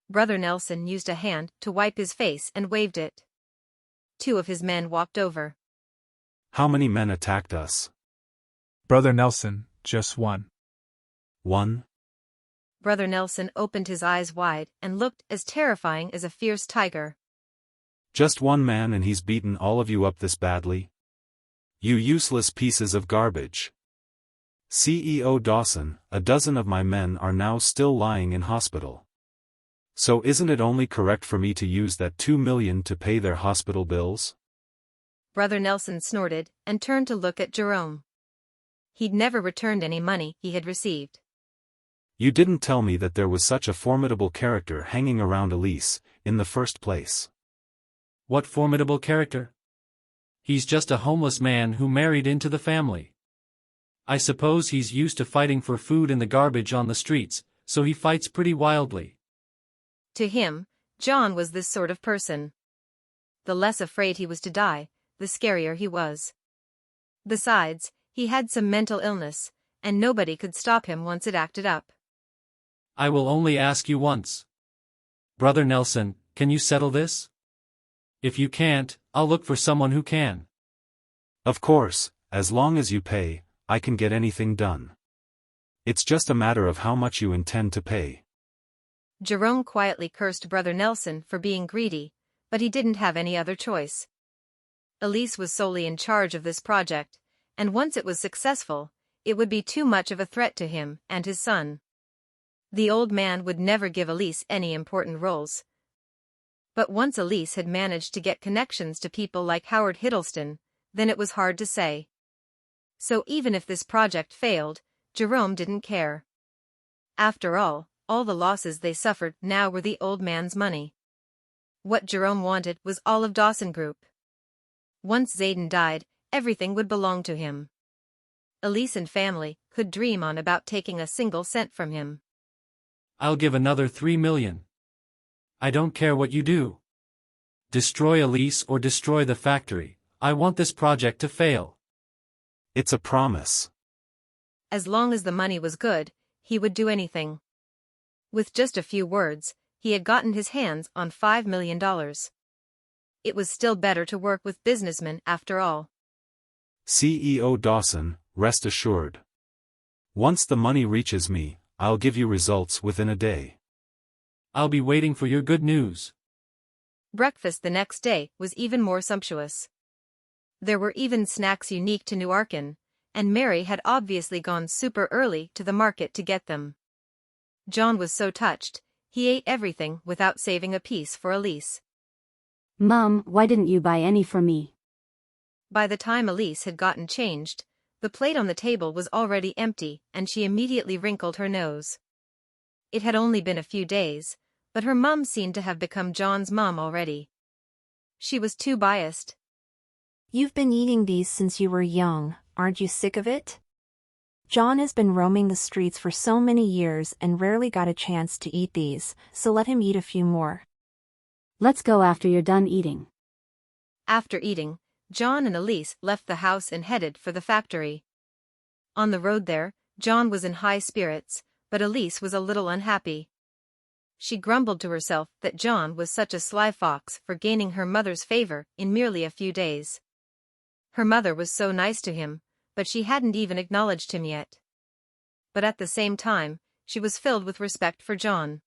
Brother Nelson used a hand to wipe his face and waved it. Two of his men walked over. How many men attacked us? Brother Nelson, just one. One? Brother Nelson opened his eyes wide and looked as terrifying as a fierce tiger. Just one man and he's beaten all of you up this badly? You useless pieces of garbage. CEO Dawson, a dozen of my men are now still lying in hospital. So isn't it only correct for me to use that $2 million to pay their hospital bills? Brother Nelson snorted and turned to look at Jerome. He'd never returned any money he had received. You didn't tell me that there was such a formidable character hanging around Elise, in the first place. What formidable character? He's just a homeless man who married into the family. I suppose he's used to fighting for food in the garbage on the streets, so he fights pretty wildly. To him, John was this sort of person. The less afraid he was to die, the scarier he was. Besides, he had some mental illness, and nobody could stop him once it acted up. I will only ask you once. Brother Nelson, can you settle this? If you can't, I'll look for someone who can. Of course, as long as you pay, I can get anything done. It's just a matter of how much you intend to pay. Jerome quietly cursed Brother Nelson for being greedy, but he didn't have any other choice. Elise was solely in charge of this project, and once it was successful, it would be too much of a threat to him and his son. The old man would never give Elise any important roles. But once Elise had managed to get connections to people like Howard Hiddleston, then it was hard to say. So even if this project failed, Jerome didn't care. After all the losses they suffered now were the old man's money. What Jerome wanted was all of Dawson Group. Once Zayden died, everything would belong to him. Elise and family could dream on about taking a single cent from him. I'll give another $3 million. I don't care what you do. Destroy Elise or destroy the factory. I want this project to fail. It's a promise. As long as the money was good, he would do anything. With just a few words, he had gotten his hands on $5 million. It was still better to work with businessmen after all. CEO Dawson, rest assured. Once the money reaches me, I'll give you results within a day. I'll be waiting for your good news. Breakfast the next day was even more sumptuous. There were even snacks unique to New Arkin, and Mary had obviously gone super early to the market to get them. John was so touched, he ate everything without saving a piece for Elise. Mom, why didn't you buy any for me? By the time Elise had gotten changed, the plate on the table was already empty and she immediately wrinkled her nose. It had only been a few days, but her mum seemed to have become John's mum already. She was too biased. You've been eating these since you were young, aren't you sick of it? John has been roaming the streets for so many years and rarely got a chance to eat these, so let him eat a few more. Let's go after you're done eating. After eating, John and Elise left the house and headed for the factory. On the road there, John was in high spirits, but Elise was a little unhappy. She grumbled to herself that John was such a sly fox for gaining her mother's favor in merely a few days. Her mother was so nice to him, but she hadn't even acknowledged him yet. But at the same time, she was filled with respect for John.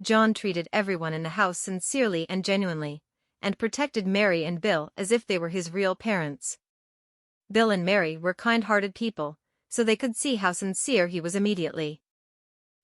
John treated everyone in the house sincerely and genuinely, and protected Mary and Bill as if they were his real parents. Bill and Mary were kind-hearted people, so they could see how sincere he was immediately.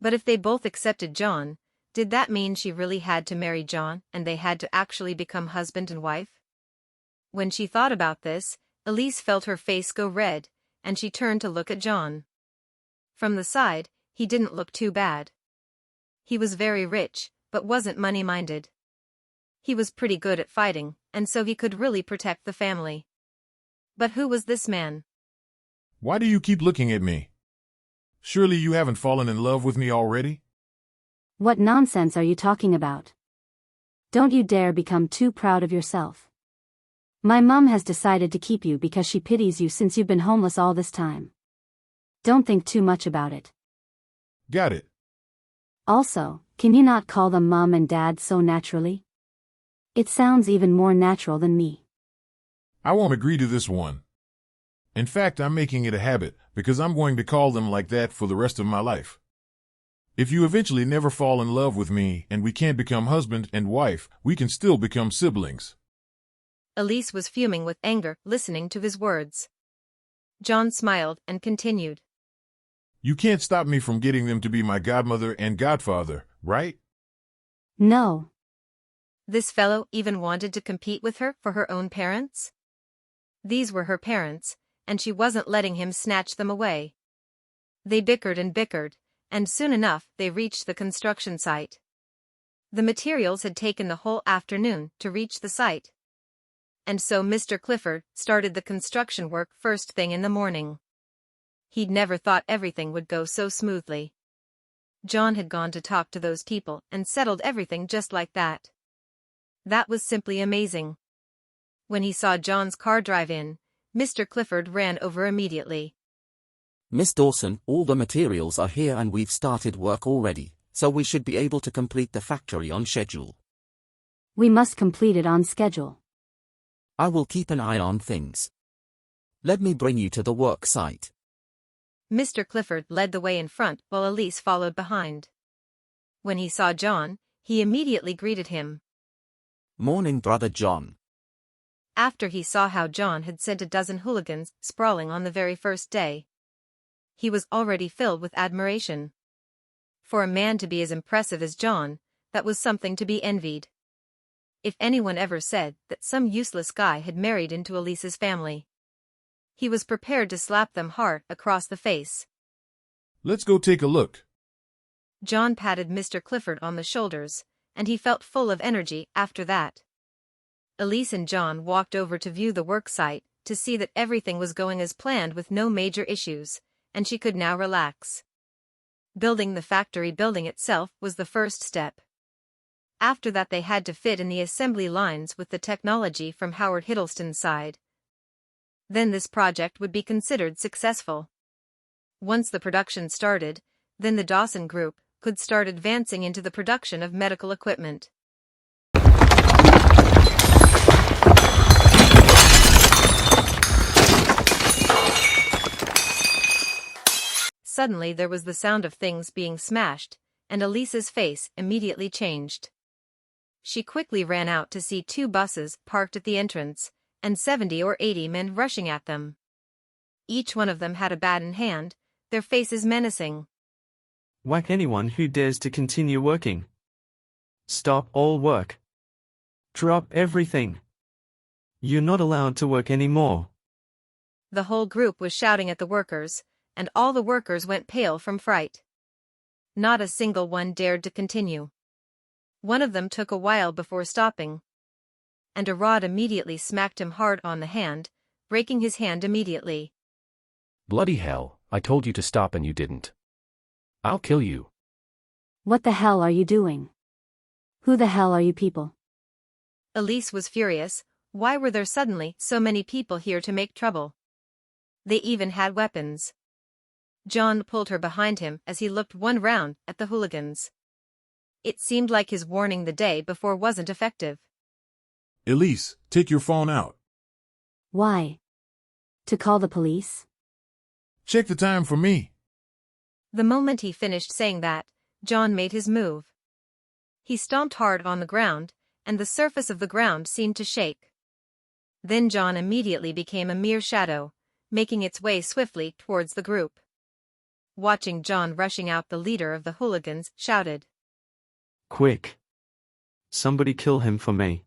But if they both accepted John, did that mean she really had to marry John and they had to actually become husband and wife? When she thought about this, Elise felt her face go red, and she turned to look at John. From the side, he didn't look too bad. He was very rich, but wasn't money-minded. He was pretty good at fighting, and so he could really protect the family. But who was this man? Why do you keep looking at me? Surely you haven't fallen in love with me already? What nonsense are you talking about? Don't you dare become too proud of yourself. My mom has decided to keep you because she pities you since you've been homeless all this time. Don't think too much about it. Got it. Also, Can you not call them Mom and Dad so naturally? It sounds even more natural than me. I won't agree to this one. In fact, I'm making it a habit because I'm going to call them like that for the rest of my life. If you eventually never fall in love with me and we can't become husband and wife, we can still become siblings. Elise was fuming with anger listening to his words. John smiled and continued. You can't stop me from getting them to be my godmother and godfather, right? No. This fellow even wanted to compete with her for her own parents? These were her parents, and she wasn't letting him snatch them away. They bickered, and soon enough they reached the construction site. The materials had taken the whole afternoon to reach the site. And so Mr. Clifford started the construction work first thing in the morning. He'd never thought everything would go so smoothly. John had gone to talk to those people and settled everything just like that. That was simply amazing. When he saw John's car drive in, Mr. Clifford ran over immediately. Miss Dawson, all the materials are here and we've started work already, so we should be able to complete the factory on schedule. We must complete it on schedule. I will keep an eye on things. Let me bring you to the work site. Mr. Clifford led the way in front while Elise followed behind. When he saw John, he immediately greeted him. Morning, Brother John. After he saw how John had sent a dozen hooligans sprawling on the very first day, he was already filled with admiration. For a man to be as impressive as John, that was something to be envied. If anyone ever said that some useless guy had married into Elise's family, he was prepared to slap them hard across the face. Let's go take a look. John patted Mr. Clifford on the shoulders, and he felt full of energy after that. Elise and John walked over to view the work site, to see that everything was going as planned with no major issues, and she could now relax. Building the factory building itself was the first step. After that they had to fit in the assembly lines with the technology from Howard Hiddleston's side. Then this project would be considered successful. Once the production started, then the Dawson Group could start advancing into the production of medical equipment. Suddenly there was the sound of things being smashed, and Elise's face immediately changed. She quickly ran out to see 2 buses parked at the entrance, and 70 or 80 men rushing at them. Each one of them had a bat in hand, their faces menacing. Whack anyone who dares to continue working. Stop all work. Drop everything. You're not allowed to work anymore. The whole group was shouting at the workers, and all the workers went pale from fright. Not a single one dared to continue. One of them took a while before stopping, and a rod immediately smacked him hard on the hand, breaking his hand immediately. Bloody hell, I told you to stop and you didn't. I'll kill you. What the hell are you doing? Who the hell are you people? Elise was furious. Why were there suddenly so many people here to make trouble? They even had weapons. John pulled her behind him as he looked one round at the hooligans. It seemed like his warning the day before wasn't effective. Elise, take your phone out. Why? To call the police? Check the time for me. The moment he finished saying that, John made his move. He stomped hard on the ground, and the surface of the ground seemed to shake. Then John immediately became a mere shadow, making its way swiftly towards the group. Watching John rushing out, the leader of the hooligans shouted, Quick! Somebody kill him for me.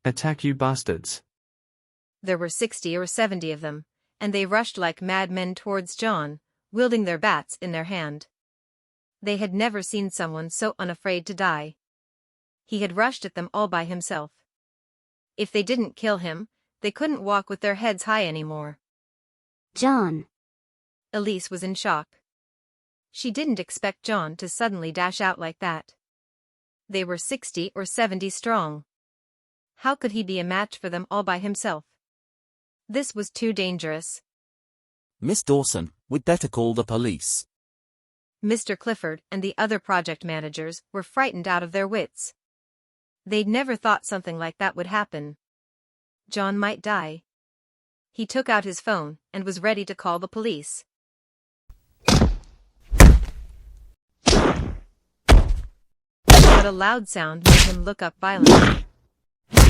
Attack, you bastards. There were 60 or 70 of them, and they rushed like madmen towards John, wielding their bats in their hand. They had never seen someone so unafraid to die. He had rushed at them all by himself. If they didn't kill him, they couldn't walk with their heads high anymore. John. Elise was in shock. She didn't expect John to suddenly dash out like that. They were 60 or 70 strong. How could he be a match for them all by himself? This was too dangerous. Miss Dawson, we'd better call the police. Mr. Clifford and the other project managers were frightened out of their wits. They'd never thought something like that would happen. John might die. He took out his phone and was ready to call the police. But a loud sound made him look up violently.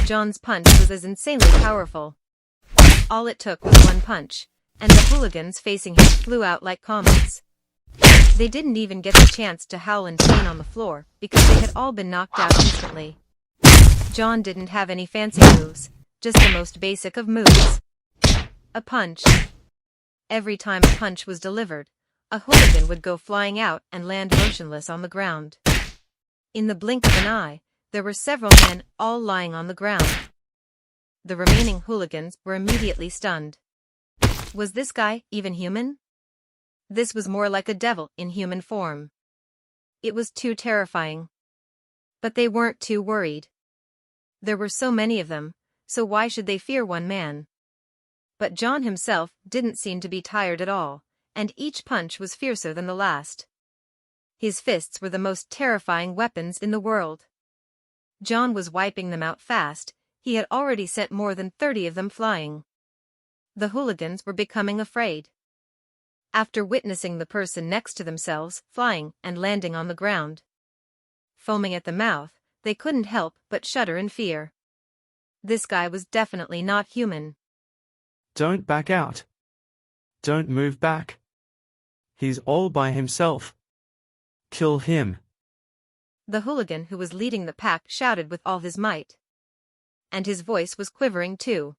John's punch was as insanely powerful. All it took was one punch, and the hooligans facing him flew out like comets. They didn't even get the chance to howl in pain on the floor because they had all been knocked out instantly. John didn't have any fancy moves, just the most basic of moves. A punch. Every time a punch was delivered, a hooligan would go flying out and land motionless on the ground. In the blink of an eye, there were several men all lying on the ground. The remaining hooligans were immediately stunned. Was this guy even human? This was more like a devil in human form. It was too terrifying. But they weren't too worried. There were so many of them, so why should they fear one man? But John himself didn't seem to be tired at all, and each punch was fiercer than the last. His fists were the most terrifying weapons in the world. John was wiping them out fast. He had already sent more than 30 of them flying. The hooligans were becoming afraid. After witnessing the person next to themselves flying and landing on the ground, foaming at the mouth, they couldn't help but shudder in fear. This guy was definitely not human. Don't back out. Don't move back. He's all by himself. Kill him. The hooligan who was leading the pack shouted with all his might. And his voice was quivering too.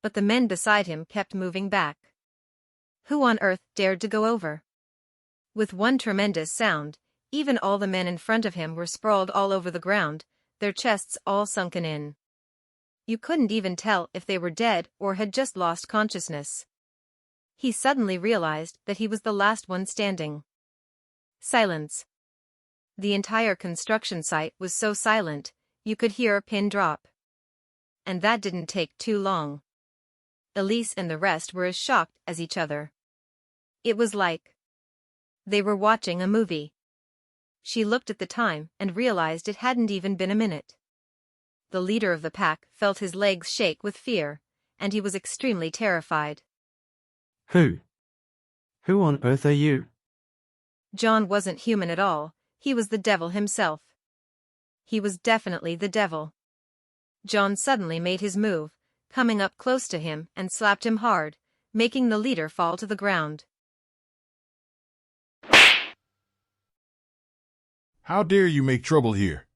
But the men beside him kept moving back. Who on earth dared to go over? With one tremendous sound, even all the men in front of him were sprawled all over the ground, their chests all sunken in. You couldn't even tell if they were dead or had just lost consciousness. He suddenly realized that he was the last one standing. Silence. The entire construction site was so silent, you could hear a pin drop. And that didn't take too long. Elise and the rest were as shocked as each other. It was like they were watching a movie. She looked at the time and realized it hadn't even been a minute. The leader of the pack felt his legs shake with fear, and he was extremely terrified. Who? Who on earth are you? John wasn't human at all, he was the devil himself. He was definitely the devil. John suddenly made his move, coming up close to him and slapped him hard, making the leader fall to the ground. How dare you make trouble here?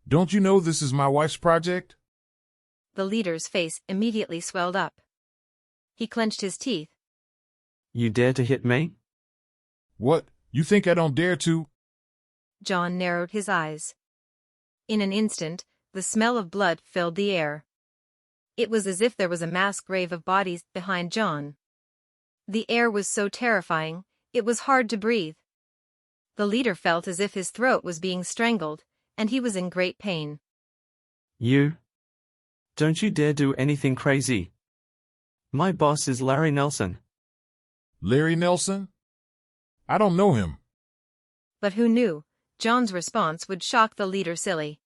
Don't you know this is my wife's project? The leader's face immediately swelled up. He clenched his teeth. You dare to hit me? What, you think I don't dare to? John narrowed his eyes. In an instant, the smell of blood filled the air. It was as if there was a mass grave of bodies behind John. The air was so terrifying, it was hard to breathe. The leader felt as if his throat was being strangled, and he was in great pain. You? Don't you dare do anything crazy. My boss is Larry Nelson. Larry Nelson? I don't know him. But who knew? John's response would shock the leader silly.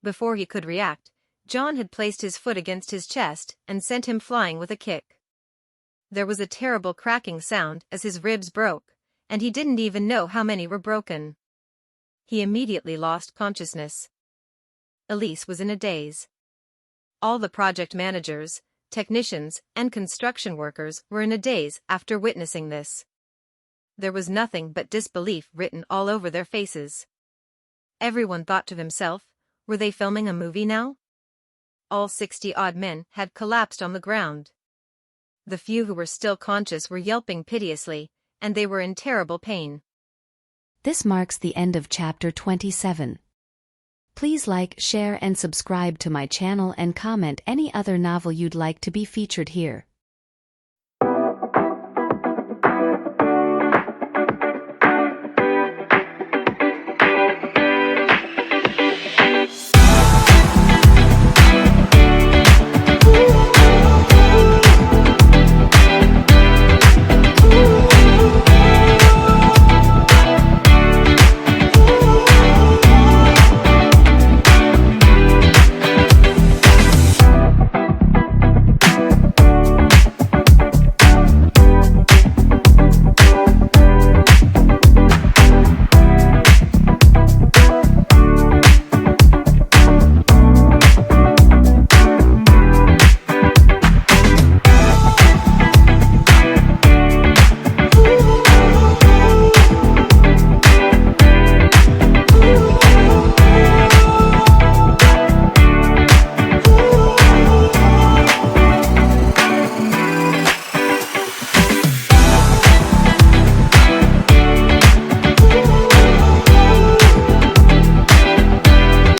Before he could react, John had placed his foot against his chest and sent him flying with a kick. There was a terrible cracking sound as his ribs broke, and he didn't even know how many were broken. He immediately lost consciousness. Elise was in a daze. All the project managers, technicians, and construction workers were in a daze after witnessing this. There was nothing but disbelief written all over their faces. Everyone thought to himself, were they filming a movie now? All 60-odd men had collapsed on the ground. The few who were still conscious were yelping piteously, and they were in terrible pain. This marks the end of chapter 27. Please like, share and subscribe to my channel and comment any other novel you'd like to be featured here.